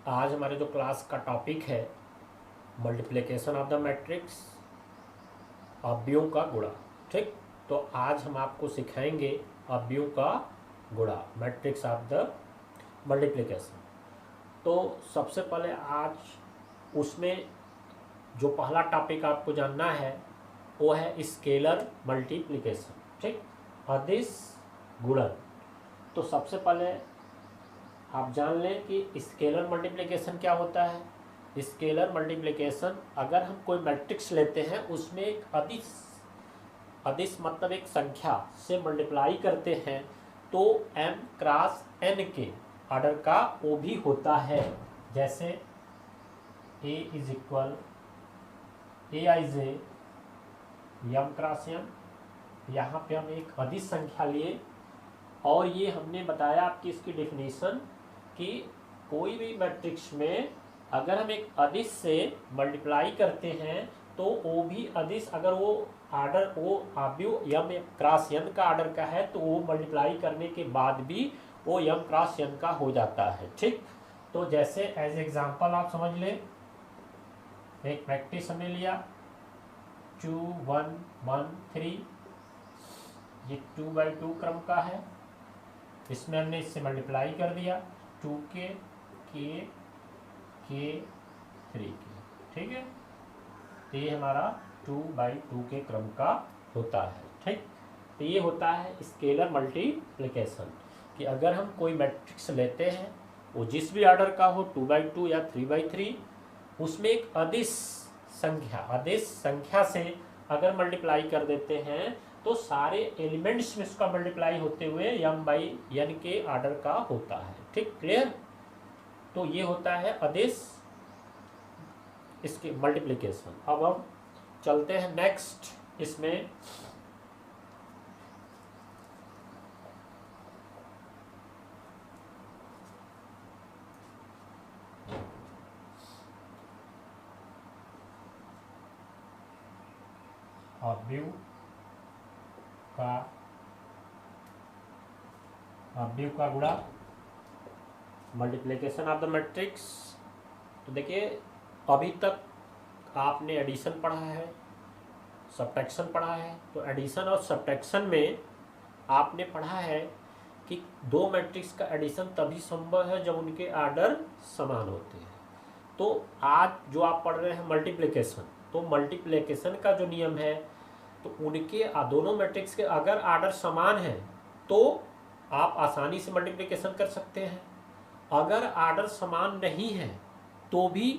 आज हमारे जो क्लास का टॉपिक है मल्टीप्लिकेशन ऑफ द मैट्रिक्स, अवयवों का गुणा। ठीक, तो आज हम आपको सिखाएंगे अवयवों का गुणा, मैट्रिक्स ऑफ द मल्टीप्लिकेशन। तो सबसे पहले आज उसमें जो पहला टॉपिक आपको जानना है वो है स्केलर मल्टीप्लिकेशन। ठीक, अदिश गुणन। तो सबसे पहले आप जान लें कि स्केलर मल्टीप्लिकेशन क्या होता है। स्केलर मल्टीप्लिकेशन, अगर हम कोई मैट्रिक्स लेते हैं उसमें एक अदिश, अदिश मतलब एक संख्या से मल्टीप्लाई करते हैं तो m क्रॉस n के ऑर्डर का वो भी होता है। जैसे a is equal a i j m cross n, यहाँ पे हम एक अदिश संख्या लिए और ये हमने बताया आपकी इसकी डेफिनेशन कि कोई भी मैट्रिक्स में अगर हम एक अदिश से मल्टीप्लाई करते हैं तो वो भी अदिश, अगर वो आर्डर वो अवयव यम क्रॉस n का आर्डर का है तो वो मल्टीप्लाई करने के बाद भी वो यम क्रॉस n का हो जाता है। ठीक, तो जैसे एज एग्जांपल आप समझ लें, एक मैट्रिक्स हमने लिया 2 1 1 3, ये 2x2 क्रम का है। इसमें हमने इससे मल्टीप्लाई कर दिया 2 के 3 के। ठीक है, तो ये हमारा 2x2 के क्रम का होता है। ठीक, तो ये होता है स्केलर मल्टीप्लिकेशन कि अगर हम कोई मैट्रिक्स लेते हैं वो जिस भी ऑर्डर का हो 2x2 या 3x3, उसमें एक अदिश संख्या से अगर मल्टीप्लाई कर देते हैं तो सारे एलिमेंट्स में उसका मल्टीप्लाई होते हुए m बाई n के ऑर्डर का होता है। ठीक, क्लियर। तो ये होता है अदिश इसके मल्टीप्लिकेशन। अब हम चलते हैं नेक्स्ट इसमें अवयव का गुणा, मल्टीप्लिकेशन ऑफ द मैट्रिक्स। तो देखिए अभी तक आपने एडिशन पढ़ा है, सब्ट्रैक्शन पढ़ा है। तो एडिशन और सब्ट्रैक्शन में आपने पढ़ा है कि दो मैट्रिक्स का एडिशन तभी संभव है जब उनके आर्डर समान होते हैं। तो आज जो आप पढ़ रहे हैं मल्टीप्लिकेशन, तो मल्टीप्लिकेशन का जो नियम है तो उनके दोनों मैट्रिक्स के अगर आर्डर समान है तो आप आसानी से मल्टीप्लिकेशन कर सकते हैं। अगर आर्डर समान नहीं है तो भी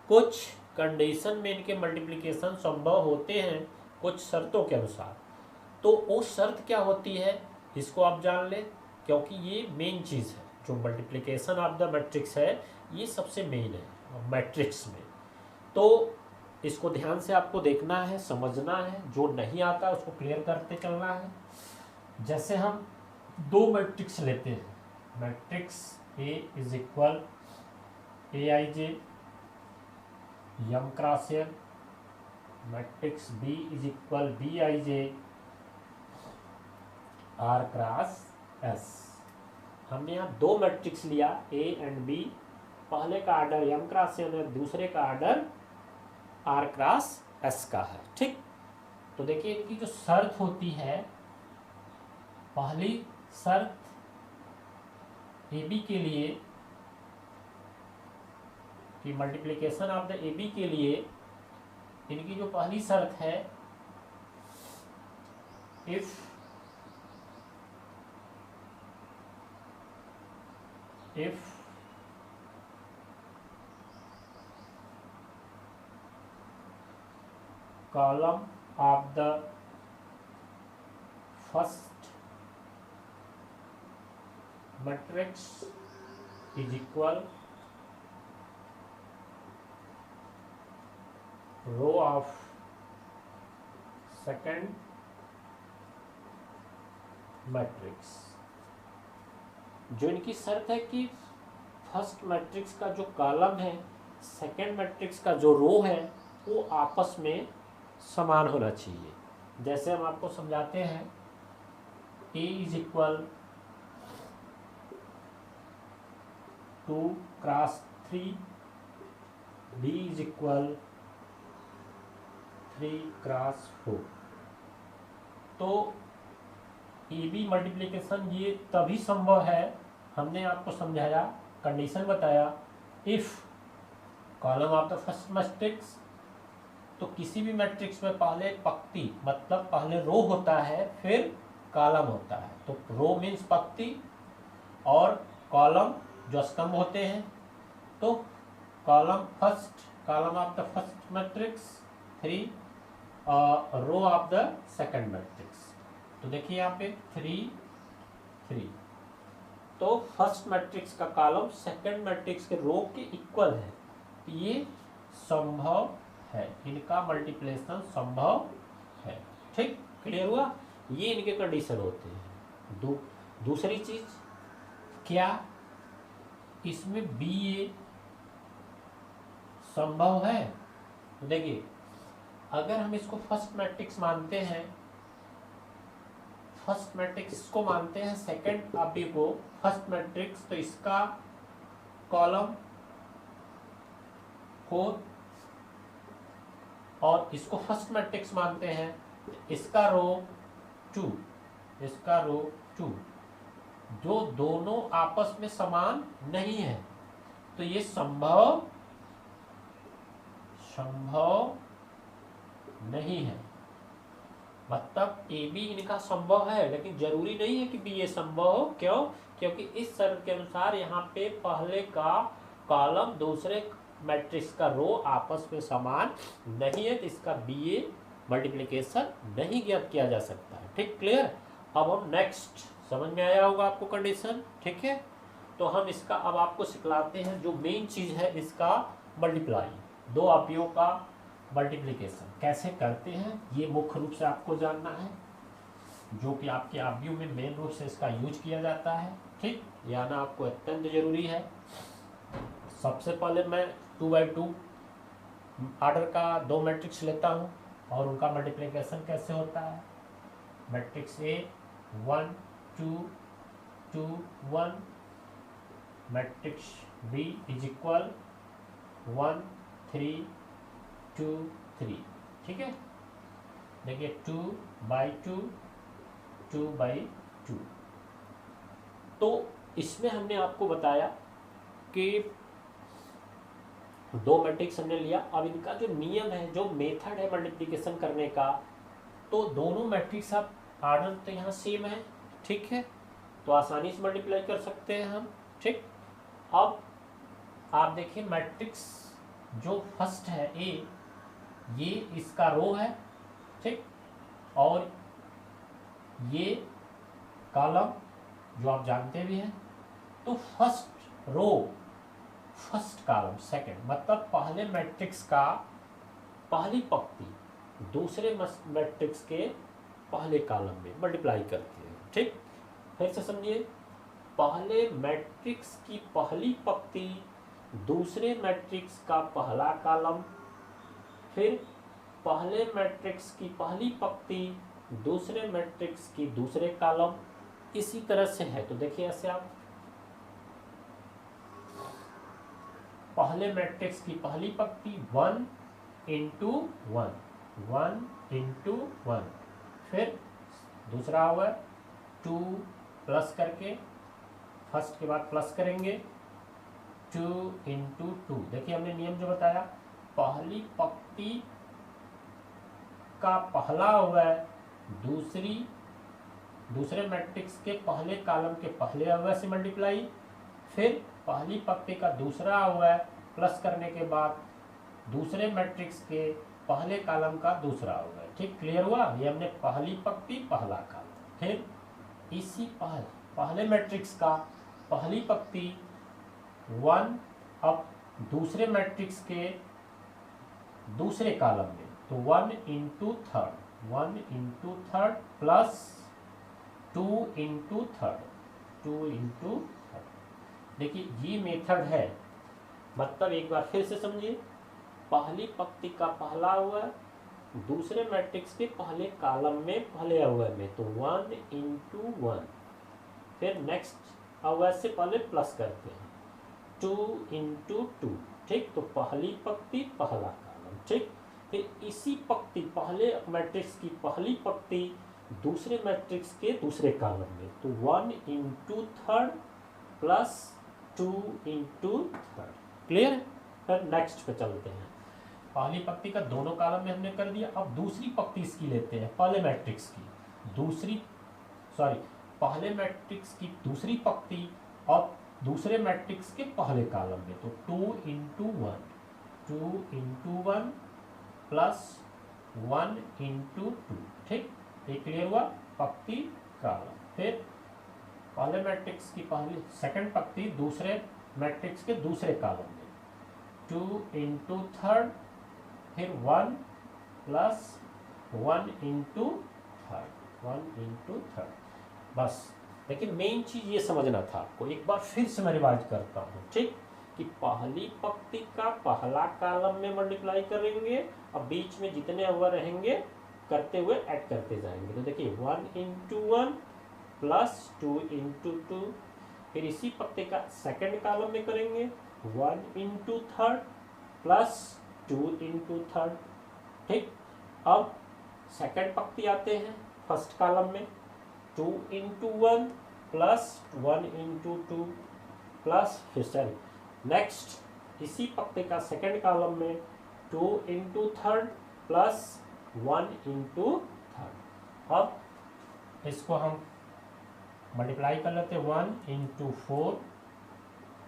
कुछ कंडीशन में इनके मल्टीप्लिकेशन संभव होते हैं कुछ शर्तों के अनुसार। तो वो शर्त क्या होती है इसको आप जान लें, क्योंकि ये मेन चीज़ है। जो मल्टीप्लिकेशन ऑफ द मैट्रिक्स है ये सबसे मेन है मैट्रिक्स में। तो इसको ध्यान से आपको देखना है, समझना है, जो नहीं आता उसको क्लियर करते चलना है। जैसे हम दो मैट्रिक्स लेते हैं, matrix A is equal a i j m cross n, matrix B is equal b i j r cross s. हमने यहाँ दो मैट्रिक्स लिया ए एंड बी, पहले का आर्डर यम क्रॉस n है, दूसरे का आर्डर आर क्रॉस एस का है। ठीक, तो देखिए इनकी जो शर्त होती है, पहली शर्त ए बी के लिए कि multiplication of the A B के लिए इनकी जो पहली शर्त है, if column of the first matrix is equal row of second matrix। जो इनकी शर्त है कि फर्स्ट मैट्रिक्स का जो कॉलम है, सेकेंड मैट्रिक्स का जो रो है वो आपस में समान होना चाहिए। जैसे हम आपको समझाते हैं, A is equal 2 cross 3 is equal 3x4। तो ए बी मल्टीप्लिकेशन ये तभी संभव है, हमने आपको समझाया, कंडीशन बताया, if column of the first matrix, तो किसी भी मैट्रिक्स में पहले पंक्ति मतलब पहले रो होता है फिर कॉलम होता है। तो रो मीन्स पंक्ति और कॉलम जो स्तंभ होते हैं। तो column of the first matrix 3, row of the second matrix. तो देखिए यहाँ पे 3 3, तो फर्स्ट मैट्रिक्स का कॉलम सेकंड मैट्रिक्स के रो के इक्वल है, तो ये संभव है, इनका मल्टीप्लिकेशन संभव है। ठीक, क्लियर हुआ? ये इनके कंडीशन होते हैं। दूसरी चीज क्या, इसमें बी ए संभव है? तो देखिए, अगर हम इसको फर्स्ट मैट्रिक्स मानते हैं, फर्स्ट मैट्रिक्स को मानते हैं, सेकंड अभी को फर्स्ट मैट्रिक्स, तो इसका कॉलम 4 और इसको फर्स्ट मैट्रिक्स मानते हैं, इसका रो 2, इसका रो 2, जो दोनों आपस में समान नहीं है, तो ये संभव नहीं है। मतलब ए बी इनका संभव है, लेकिन जरूरी नहीं है कि बी ए संभव हो। क्यों? क्योंकि इस शर्त के अनुसार यहाँ पे पहले का कॉलम दूसरे मैट्रिक्स का रो आपस में समान नहीं है, तो इसका बी ए मल्टीप्लिकेशन नहीं ज्ञात किया जा सकता है। ठीक, क्लियर? अब हम नेक्स्ट, समझ में आया होगा आपको कंडीशन? ठीक है, तो हम इसका अब आपको सिखलाते हैं जो मेन चीज है, इसका मल्टीप्लाई, दो अवयवों का मल्टीप्लिकेशन कैसे करते हैं, ये मुख्य रूप से आपको जानना है, जो कि आपके अवयव में मेन रूप से इसका यूज किया जाता है। ठीक, ये आना आपको अत्यंत जरूरी है। सबसे पहले मैं 2x2 ऑर्डर का 2 मैट्रिक्स लेता हूँ और उनका मल्टीप्लिकेशन कैसे होता है। Matrix A 1 2 2 1, matrix B is equal 1 3 2 3। ठीक है, देखिए 2/2 2/2। तो इसमें हमने आपको बताया कि 2 मैट्रिक्स हमने लिया। अब इनका जो नियम है, जो मेथड है मल्टीप्लिकेशन करने का, तो दोनों मैट्रिक्स आप ऑर्डर तो यहाँ सेम है, ठीक है, तो आसानी से मल्टीप्लाई कर सकते हैं हम। ठीक, अब आप देखिए मैट्रिक्स जो फर्स्ट है ए, ये इसका रो है, ठीक, और ये कॉलम जो आप जानते भी हैं। तो first row first column second, मतलब पहले मैट्रिक्स का पहली पंक्ति दूसरे मैट्रिक्स के पहले कॉलम में मल्टीप्लाई करते हैं। ठीक, फिर से समझिए, पहले मैट्रिक्स की पहली पंक्ति दूसरे मैट्रिक्स का पहला कॉलम, फिर पहले मैट्रिक्स की पहली पंक्ति दूसरे मैट्रिक्स की दूसरे कॉलम, इसी तरह से है। तो देखिए ऐसे आप पहले मैट्रिक्स की पहली पंक्ति 1 into 1 1 into 1, फिर दूसरा हुआ 2 प्लस करके, फर्स्ट के बाद प्लस करेंगे 2 into 2। देखिए हमने नियम जो बताया, पहली पंक्ति का पहला हुआ है दूसरे मैट्रिक्स के पहले कॉलम के पहले अवयव से मल्टीप्लाई, फिर पहली पंक्ति का दूसरा हुआ है प्लस करने के बाद दूसरे मैट्रिक्स के पहले कॉलम का दूसरा हुआ है। ठीक, क्लियर हुआ? ये हमने पहली पंक्ति पहला कॉलम, फिर इसी पहले मैट्रिक्स का पहली पंक्ति 1, अब दूसरे मैट्रिक्स के दूसरे कॉलम में, तो 1 into 3rd plus 2 into 3rd। देखिए ये मेथड है, मतलब एक बार फिर से समझिए, पहली पंक्ति का पहला हुआ दूसरे मैट्रिक्स के पहले कॉलम में पहले अवयव में, तो 1 into 1, फिर नेक्स्ट अवयव से पहले प्लस करते हैं, 2 इंटू 2, ठीक। तो पहली पंक्ति पहला कॉलम, ठीक। फिर इसी पंक्ति पहले मैट्रिक्स की पहली पंक्ति दूसरे मैट्रिक्स के दूसरे कॉलम में, तो 1 into third plus 2 into third, clear है। फिर नेक्स्ट पे चलते हैं। पहली पंक्ति का दोनों कॉलम में हमने कर दिया। अब दूसरी पंक्ति इसकी लेते हैं, पहले मैट्रिक्स की पहले मैट्रिक्स की दूसरी पंक्ति और दूसरे मैट्रिक्स के पहले कॉलम में, तो 2 इंटू 1 प्लस 1 इंटू 2, ठीक। ये क्लियर हुआ पंक्ति कॉलम। फिर पहले मैट्रिक्स की पहली सेकंड पंक्ति दूसरे मैट्रिक्स के दूसरे कॉलम में, 2 इंटू थर्ड, फिर 1 प्लस 1 इंटू थर्ड, बस। लेकिन मेन चीज ये समझना था आपको, एक बार फिर से मैं रिवाइज करता हूँ, ठीक। कि पहली पंक्ति का पहला कॉलम में मल्टीप्लाई करेंगे और बीच में जितने अवर रहेंगे करते हुए ऐड करते जाएंगे। तो देखिए 1 इंटू 1 प्लस 2 इंटू 2, फिर इसी पंक्ति का सेकंड कॉलम में करेंगे 1 into third plus 2 into third, ठीक। अब सेकंड पंक्ति आते हैं फर्स्ट कॉलम में, 2 इंटू 1 प्लस 1 इंटू 2 प्लस, फिर सॉरी नेक्स्ट इसी पंक्ति का सेकंड कॉलम में 2 into third plus 1 into third. अब इसको हम मल्टीप्लाई कर लेते हैं, 1 into 4,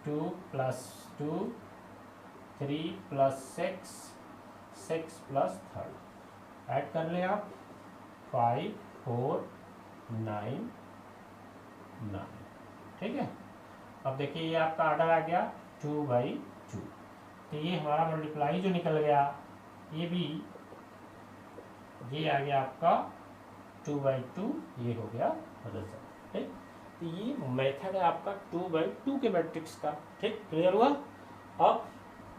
2 plus 2, 3 plus 6, 6 plus third, add कर लें आप 5 4 9 9, ठीक है। अब देखिए ये आपका ऑर्डर आ गया 2/2, तो ये हमारा मल्टीप्लाई जो निकल गया ये भी ये आ गया आपका 2/2, ये हो गया रिजल्ट, ठीक। तो ये मेथड है आपका 2/2 के मैट्रिक्स का, ठीक। क्लियर हुआ। अब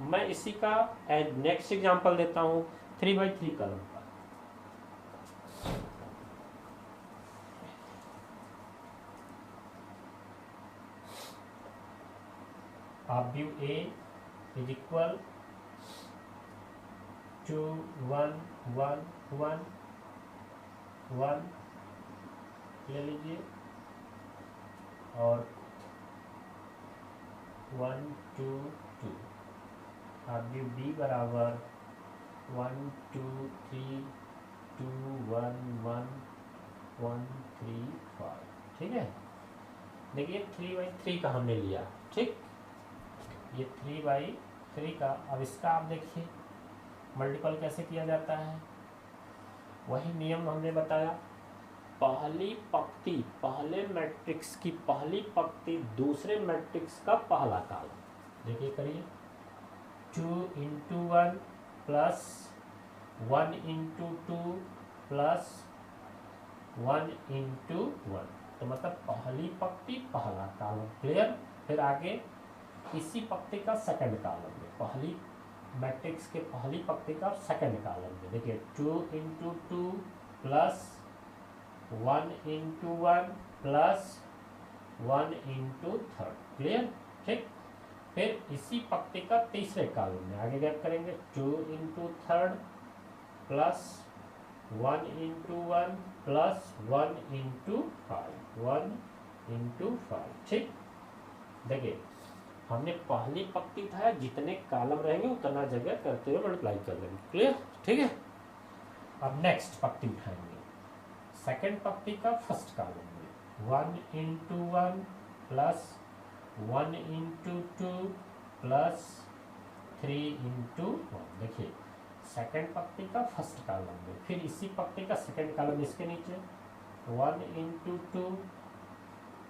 मैं इसी का नेक्स्ट एग्जांपल देता हूँ 3/3 कॉलम का। आप व्यू A इज इक्वल 2 1 1 1 1 ले लीजिए और 1 2 2। आप व्यू B बराबर 1 2 3 2 1 1 1 3 5, ठीक है। देखिए 3/3 का हमने लिया, ठीक। ये 3/3 का, अब इसका आप देखिए मल्टीपल कैसे किया जाता है, वही नियम हमने बताया। पहली पंक्ति पहले मैट्रिक्स की पहली पंक्ति दूसरे मैट्रिक्स का पहला कॉलम, देखिए करिए 2 into 1 plus 1 into 2 plus 1 into 1, तो मतलब पहली पंक्ति पहला कॉलम, क्लियर। फिर आगे इसी पंक्ति का सेकंड कॉलम में, पहली मैट्रिक्स के पहली पंक्ति का सेकंड कॉलम में, देखिए 2 into 2 plus 1 into 1 plus 1 into third, clear, ठीक। फिर इसी पंक्ति का तीसरे कॉलम में आगे क्या करेंगे 2 into third plus 1 into 1 plus 1 into 5, 1 into 5, ठीक। देखिए हमने पहली पंक्ति था, जितने कॉलम रहेंगे उतना जगह करते हुए मल्टीप्लाई कर देंगे, क्लियर, ठीक है। अब नेक्स्ट पंक्ति उठाएंगे, सेकंड पंक्ति का फर्स्ट कॉलम में 1 into 1 plus 1 into 2 plus 3 into 1, देखिए सेकंड पंक्ति का फर्स्ट कॉलम में, फिर इसी पंक्ति का सेकंड कॉलम इसके नीचे 1 into 2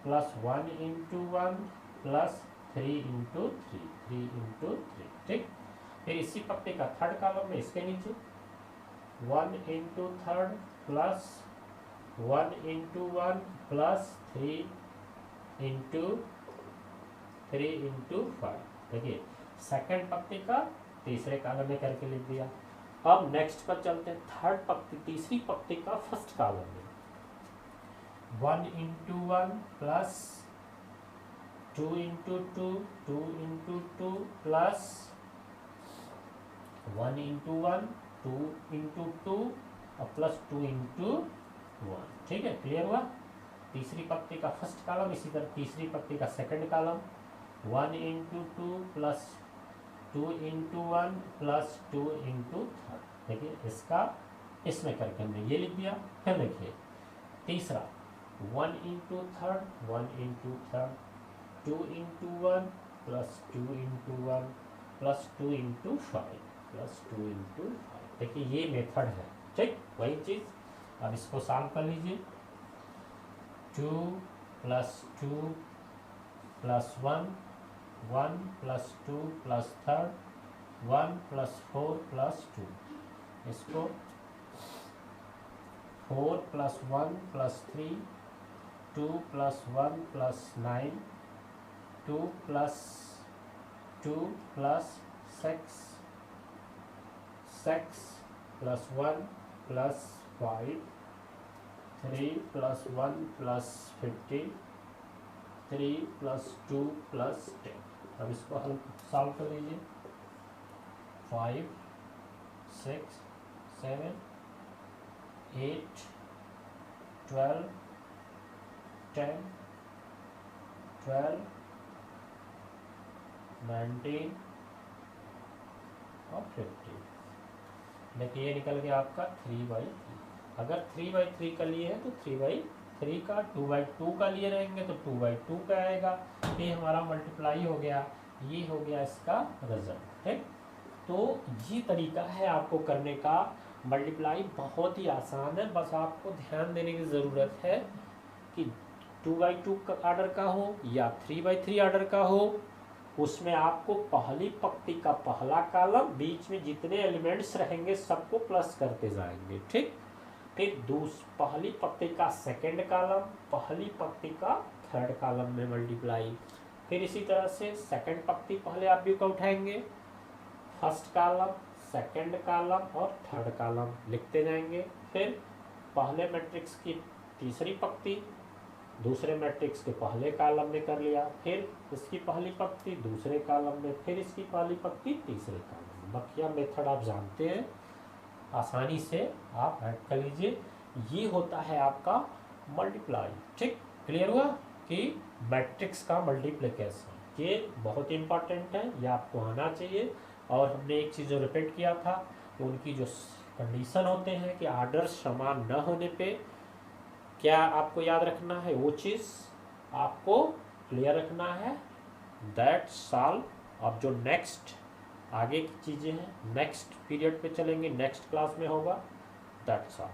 plus 1 into 1 plus 3 into 3, 3 into 3, ठीक। फिर इसी पंक्ति का थर्ड कॉलम में इसके नीचे 1 into third plus 1 into 1 plus 3 into 5, देखिए सेकंड पंक्ति का तीसरे कॉलम में करके लिख दिया। अब नेक्स्ट पर चलते हैं, थर्ड पंक्ति तीसरी पंक्ति का फर्स्ट कॉलम में 1 into 1 plus 2 into two, 2 into two plus 1 into one, 2 into two और प्लस 2 इंटू वन। ठीक है, क्लियर हुआ। तीसरी पंक्ति का फर्स्ट कॉलम, इसी तरह तीसरी पंक्ति का second column, 1 into two plus 2 into one plus 2 into third. देखिए इसका इसमें करके हमने ये लिख दिया। फिर देखिए तीसरा 1 into third, 1 into third, 2 into one plus 2 into one plus 2 into five plus 2 into five. देखिए ये मेथड है, ठीक वही चीज़। अब इसको सॉल्व कर लीजिए। 2 plus 2 plus 1, 1 plus 2 plus third, 1 plus 4 plus 2। इसको 4 plus 1 plus 3, 2 plus 1 plus 9, 2 plus 2 plus 6, 6 plus 1 plus 5, 3 plus 1 plus 15, 3 plus 2 plus 10। अब इसको हल सॉल्व कर लीजिए। 5 6 7 8 12 10 12 19 और 15। देखिए ये निकल गया आपका 3/3। अगर 3/3 का लिए है तो 3/3 का, 2/2 का लिए रहेंगे तो 2/2 का आएगा। ये हमारा मल्टीप्लाई हो गया, ये हो गया इसका रिजल्ट। ठीक, तो ये तरीका है आपको करने का। मल्टीप्लाई बहुत ही आसान है, बस आपको ध्यान देने की ज़रूरत है कि 2/2 का ऑर्डर का हो या 3/3 ऑर्डर का हो, उसमें आपको पहली पंक्ति का पहला कॉलम, बीच में जितने एलिमेंट्स रहेंगे सबको प्लस करते जाएंगे। ठीक, फिर पहली पंक्ति का सेकंड कॉलम, पहली पंक्ति का थर्ड कॉलम में मल्टीप्लाई। फिर इसी तरह से सेकंड पंक्ति पहले आप व्यू का उठाएंगे, फर्स्ट कॉलम, सेकंड कॉलम और थर्ड कॉलम लिखते जाएंगे। फिर पहले मैट्रिक्स की तीसरी पंक्ति दूसरे मैट्रिक्स के पहले कॉलम में कर लिया, फिर इसकी पहली पंक्ति दूसरे कॉलम में, फिर इसकी पहली पंक्ति तीसरे कॉलम में। बकिया मेथड आप जानते हैं, आसानी से आप ऐड कर लीजिए। ये होता है आपका मल्टीप्लाई। ठीक, क्लियर हुआ कि मैट्रिक्स का मल्टीप्लिकेशन ये बहुत इंपॉर्टेंट है, ये आपको आना चाहिए। और हमने एक चीज़ जो रिपीट किया था कि उनकी जो कंडीशन होते हैं कि आर्डर समान न होने पे क्या आपको याद रखना है, वो चीज़ आपको क्लियर रखना है। That solve. अब जो नेक्स्ट आगे की चीज़ें हैं नेक्स्ट पीरियड पे चलेंगे, नेक्स्ट क्लास में होगा। That solve.